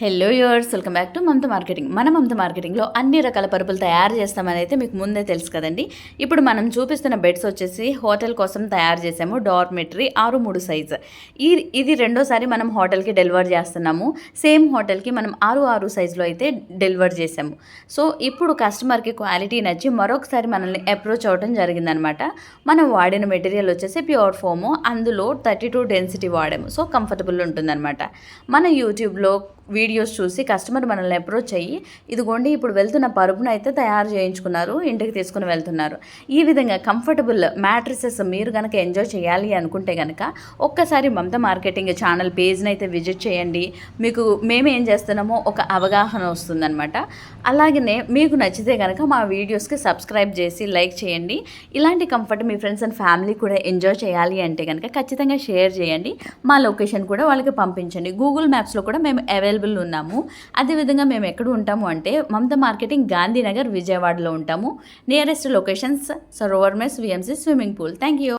Hello yours, welcome back to Mamata marketing. మన మమత మార్కెటింగ్లో అన్ని రకాల పరుపులు తయారు చేస్తామని అయితే మీకు ముందే తెలుసు కదండి. ఇప్పుడు మనం చూపిస్తున్న బెడ్స్ వచ్చేసి హోటల్ కోసం తయారు చేసాము. Dormitory 6-3 size. ఇది రెండోసారి మనం హోటల్కి డెలివర్ చేస్తున్నాము. సేమ్ హోటల్కి మనం 6-6 సైజులో అయితే డెలివర్ చేసాము. సో ఇప్పుడు కస్టమర్కి క్వాలిటీ నచ్చి మరొకసారి మనల్ని అప్రోచ్ అవ్వడం జరిగిందనమాట. మనం వాడిన మెటీరియల్ వచ్చేసి ప్యూర్ ఫోము, అందులో 32 డెన్సిటీ వాడాము. సో కంఫర్టబుల్ ఉంటుందన్నమాట. మన యూట్యూబ్లో వీడియోస్ చూసి కస్టమర్ మనల్ని అప్రోచ్ అయ్యి ఇదిగోండి ఇప్పుడు వెళ్తున్న పరుపును అయితే తయారు చేయించుకున్నారు, ఇంటికి తీసుకుని వెళ్తున్నారు. ఈ విధంగా కంఫర్టబుల్ మ్యాట్రిసెస్ మీరు కనుక ఎంజాయ్ చేయాలి అనుకుంటే కనుక ఒక్కసారి మమత మార్కెటింగ్ ఛానల్ పేజ్ని అయితే విజిట్ చేయండి. మీకు మేము ఏం చేస్తున్నామో ఒక అవగాహన వస్తుందన్నమాట. అలాగనే మీకు నచ్చితే కనుక మా వీడియోస్కి సబ్స్క్రైబ్ చేసి లైక్ చేయండి. ఇలాంటి comfort me friends and family కూడా ఎంజాయ్ చేయాలి అంటే కనుక ఖచ్చితంగా షేర్ చేయండి. మా లొకేషన్ కూడా వాళ్ళకి పంపించండి. గూగుల్ మ్యాప్స్లో కూడా మేము అవైలబుల్ ఉన్నాము. అదేవిధంగా మేము ఎక్కడ ఉంటాము అంటే మమత మార్కెటింగ్ గాంధీనగర్, విజయవాడలో ఉంటాము. Nearest locations Sarovar mess, VMC swimming pool. Thank you.